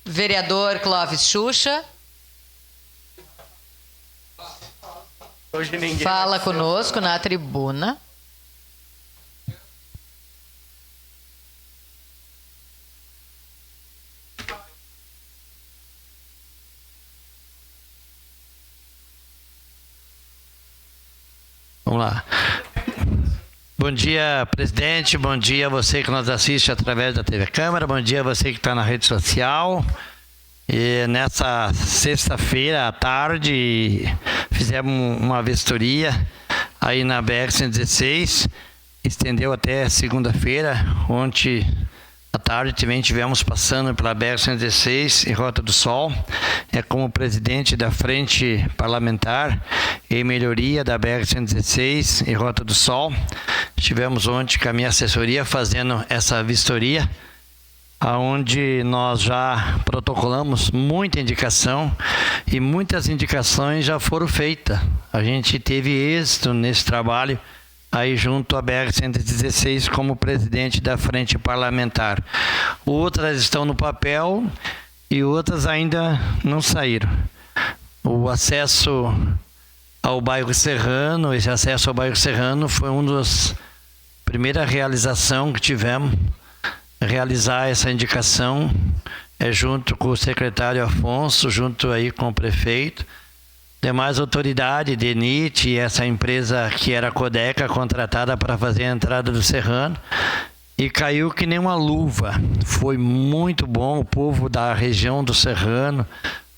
Vereador Clóvis Xuxa. Hoje ninguém fala conosco na tribuna. Vamos lá. Bom dia, presidente. Bom dia a você que nos assiste através da TV Câmara. Bom dia a você que está na rede social. E nessa sexta-feira à tarde fizemos uma vistoria aí na BR-116. Estendeu até segunda-feira. Ontem à tarde também tivemos passando pela BR-116 em Rota do Sol. Como presidente da Frente Parlamentar em Melhoria da BR-116 em Rota do Sol. Estivemos ontem com a minha assessoria fazendo essa vistoria, onde nós já protocolamos muita indicação e muitas indicações já foram feitas. A gente teve êxito nesse trabalho aí junto à BR-116 como presidente da Frente Parlamentar. Outras estão no papel e outras ainda não saíram. O acesso ao bairro Serrano, esse acesso ao bairro Serrano foi uma das primeiras realizações que tivemos, realizar essa indicação junto com o secretário Afonso, junto aí com o prefeito, demais autoridades, DENIT, e essa empresa que era a Codeca, contratada para fazer a entrada do Serrano, e caiu que nem uma luva. Foi muito bom, o povo da região do Serrano,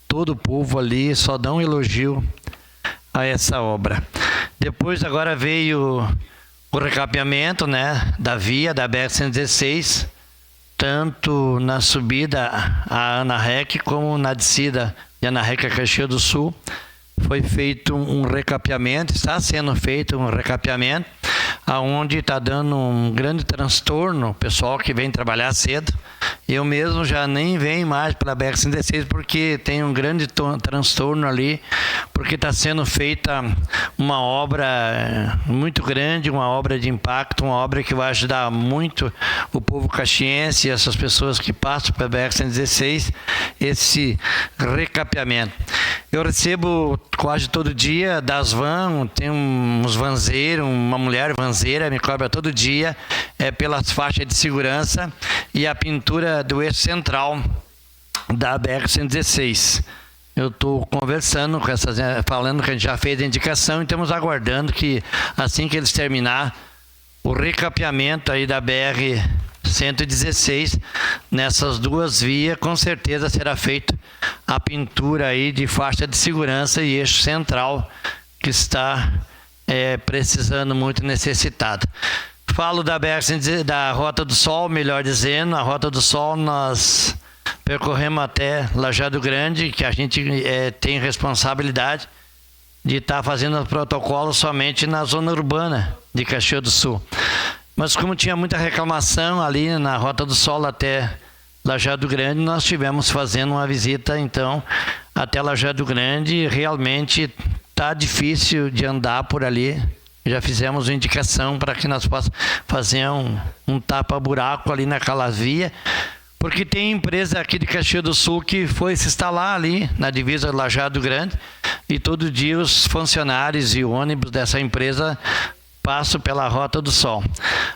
todo o povo ali só dá um elogio a essa obra. Depois agora veio o recapeamento, né, da via da BR-116, tanto na subida a Ana Rec como na descida de Ana Rec a Caxias do Sul. Foi feito um recapeamento, está sendo feito um recapeamento, aonde está dando um grande transtorno, o pessoal que vem trabalhar cedo. Eu mesmo já nem venho mais pela BR-116 porque tem um grande transtorno ali, porque está sendo feita uma obra muito grande, uma obra de impacto, uma obra que vai ajudar muito o povo caxiense e essas pessoas que passam pela BR-116, esse recapeamento. Eu recebo quase todo dia das vans, tem uns vanzeiros, uma mulher vanzeira me cobra todo dia pelas faixas de segurança e a pintura do eixo central da BR-116. Eu estou conversando com essas, falando que a gente já fez a indicação e estamos aguardando que assim que eles terminar o recapeamento aí da BR-116, nessas duas vias, com certeza será feita a pintura aí de faixa de segurança e eixo central, que está precisando, muito necessitado. Falo da BR, da Rota do Sol, melhor dizendo, a Rota do Sol nós percorremos até Lajeado Grande, que a gente tem responsabilidade de estar fazendo o protocolo somente na zona urbana de Caxias do Sul. Mas como tinha muita reclamação ali na Rota do Sol até Lajeado Grande, nós tivemos fazendo uma visita então até Lajeado Grande e realmente está difícil de andar por ali. Já fizemos uma indicação para que nós possamos fazer um tapa-buraco ali naquela via, porque tem empresa aqui de Caxias do Sul que foi se instalar ali na divisa do Lajeado Grande e todo dia os funcionários e ônibus dessa empresa passam pela Rota do Sol.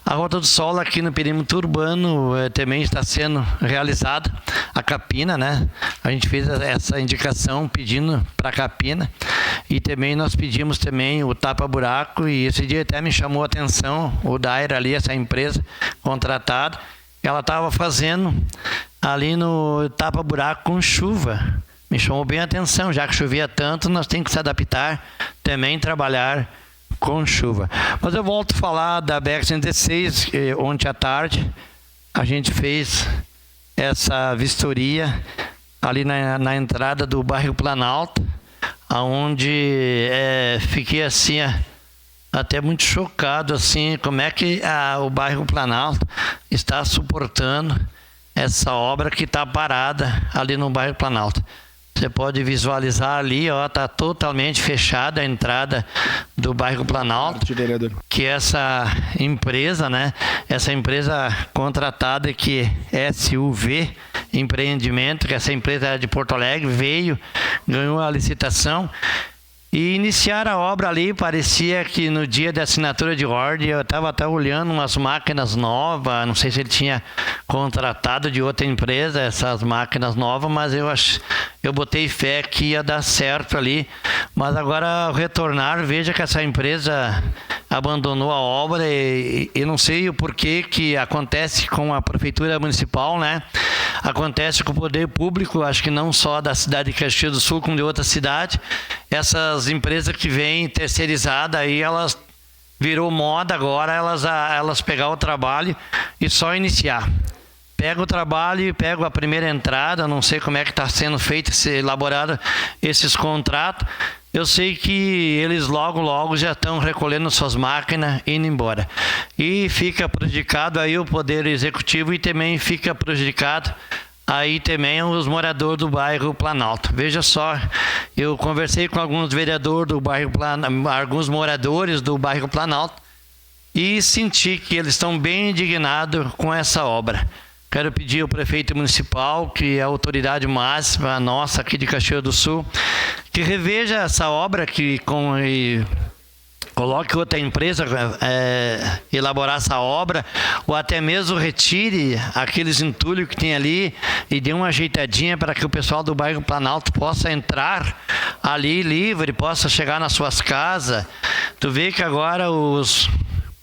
A Rota do Sol aqui no perímetro urbano também está sendo realizada, a capina, né? A gente fez essa indicação pedindo para a capina e também nós pedimos também o tapa-buraco e esse dia até me chamou a atenção o Dair ali, essa empresa contratada, ela estava fazendo ali no tapa-buraco com chuva. Me chamou bem a atenção, já que chovia tanto, nós temos que se adaptar também, trabalhar com chuva. Mas eu volto a falar da BR-116, que ontem à tarde a gente fez essa vistoria ali na entrada do bairro Planalto, onde fiquei assim até muito chocado assim, como é que o bairro Planalto está suportando essa obra que está parada ali no bairro Planalto. Você pode visualizar ali, ó, está totalmente fechada a entrada do bairro Planalto, que essa empresa, né? Essa empresa contratada que é SUV empreendimento, que essa empresa era de Porto Alegre, veio, ganhou a licitação e iniciaram a obra ali. Parecia que no dia da assinatura de ordem eu estava até olhando umas máquinas novas, não sei se ele tinha contratado de outra empresa essas máquinas novas, mas eu botei fé que ia dar certo ali. Mas agora, ao retornar, veja que essa empresa abandonou a obra e não sei o porquê que acontece com a Prefeitura Municipal, né? Acontece com o poder público, acho que não só da cidade de Caxias do Sul, como de outra cidade. Essas empresas que vêm terceirizadas aí, elas virou moda agora, elas pegar o trabalho e só iniciar. Pega o trabalho e pega a primeira entrada, não sei como é que está sendo feito, elaborado esses contratos. Eu sei que eles logo já estão recolhendo suas máquinas e indo embora. E fica prejudicado aí o Poder Executivo e também fica prejudicado aí também os moradores do bairro Planalto. Veja só, eu conversei com alguns vereadores do bairro alguns moradores do bairro Planalto e senti que eles estão bem indignados com essa obra. Quero pedir ao prefeito municipal, que é a autoridade máxima nossa aqui de Caxias do Sul, que reveja essa obra, que coloque outra empresa elaborar essa obra, ou até mesmo retire aqueles entulhos que tem ali e dê uma ajeitadinha para que o pessoal do bairro Planalto possa entrar ali livre, possa chegar nas suas casas. Tu vê que agora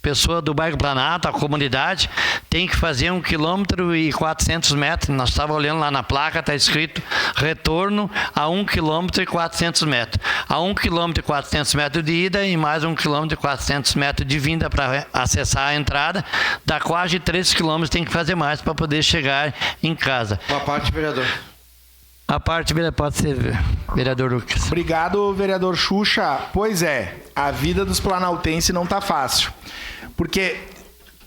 pessoa do bairro Planalto, a comunidade, tem que fazer 1,4 km. Nós estávamos olhando lá na placa, está escrito retorno a 1,4 km. A 1,4 km de ida e mais 1,4 km de vinda para acessar a entrada. Dá quase 3 km, tem que fazer mais para poder chegar em casa. Uma parte, vereador. A parte pode ser, vereador Lucas. Obrigado, vereador Xuxa. Pois é, a vida dos planaltenses não está fácil. Porque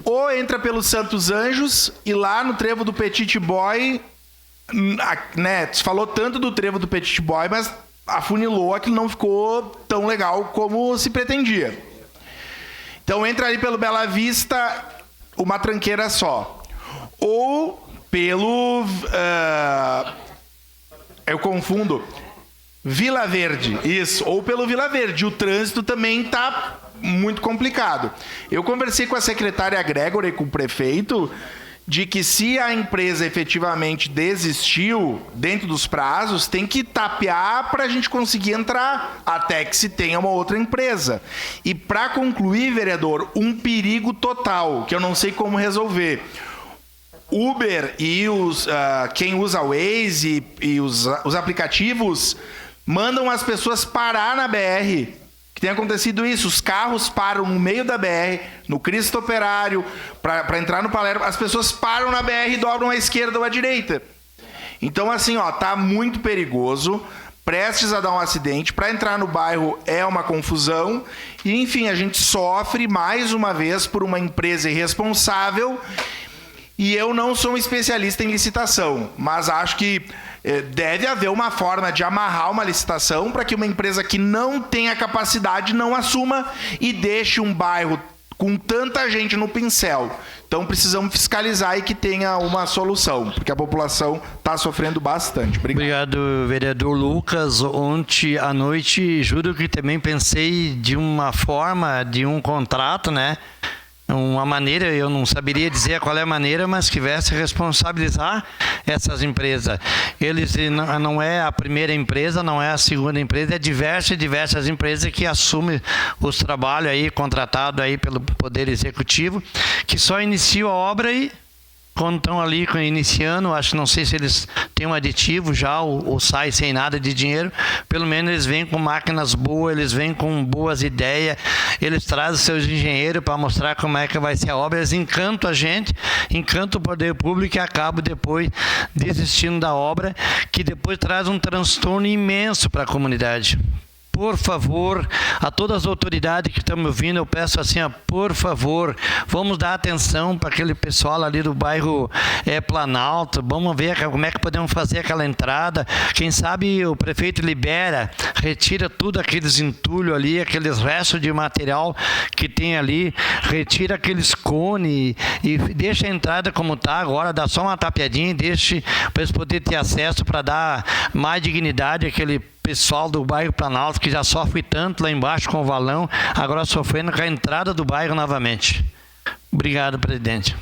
ou entra pelos Santos Anjos e lá no trevo do Petit Boy, né, tu falou tanto do trevo do Petit Boy, mas afunilou, aquilo não ficou tão legal como se pretendia. Então entra ali pelo Bela Vista, uma tranqueira só. Ou pelo... eu confundo. Vila Verde, isso. Ou pelo Vila Verde. O trânsito também está muito complicado. Eu conversei com a secretária Gregory e com o prefeito de que se a empresa efetivamente desistiu dentro dos prazos, tem que tapear para a gente conseguir entrar até que se tenha uma outra empresa. E para concluir, vereador, um perigo total, que eu não sei como resolver. Uber e quem usa o Waze e os aplicativos mandam as pessoas parar na BR. Que tem acontecido isso, os carros param no meio da BR, no Cristo Operário, para entrar no Palermo, as pessoas param na BR e dobram à esquerda ou à direita. Então, assim, tá muito perigoso, prestes a dar um acidente, para entrar no bairro é uma confusão, e enfim, a gente sofre mais uma vez por uma empresa irresponsável. E eu não sou um especialista em licitação, mas acho que deve haver uma forma de amarrar uma licitação para que uma empresa que não tenha capacidade não assuma e deixe um bairro com tanta gente no pincel. Então precisamos fiscalizar e que tenha uma solução, porque a população está sofrendo bastante. Obrigado, vereador Lucas. Ontem à noite, juro que também pensei de uma forma, de um contrato, né? Uma maneira, eu não saberia dizer qual é a maneira, mas que viesse responsabilizar essas empresas. Eles não é a primeira empresa, não é a segunda empresa, é diversas empresas que assumem os trabalhos aí contratados aí pelo Poder Executivo, que só iniciam a obra e quando estão ali iniciando, não sei se eles têm um aditivo já ou sai sem nada de dinheiro, pelo menos eles vêm com máquinas boas, eles vêm com boas ideias, eles trazem seus engenheiros para mostrar como é que vai ser a obra, eles encantam a gente, encantam o poder público e acabam depois desistindo da obra, que depois traz um transtorno imenso para a comunidade. por favor, a todas as autoridades que estão me ouvindo, eu peço assim, ó, por favor, vamos dar atenção para aquele pessoal ali do bairro Planalto, vamos ver como é que podemos fazer aquela entrada. Quem sabe o prefeito libera, retira tudo aqueles entulhos ali, aqueles restos de material que tem ali, retira aqueles cones e deixa a entrada como está agora, dá só uma tapeadinha e deixe para eles poderem ter acesso, para dar mais dignidade àquele pessoal do bairro Planalto que já sofre tanto lá embaixo com o valão, agora sofrendo com a entrada do bairro novamente. Obrigado, presidente.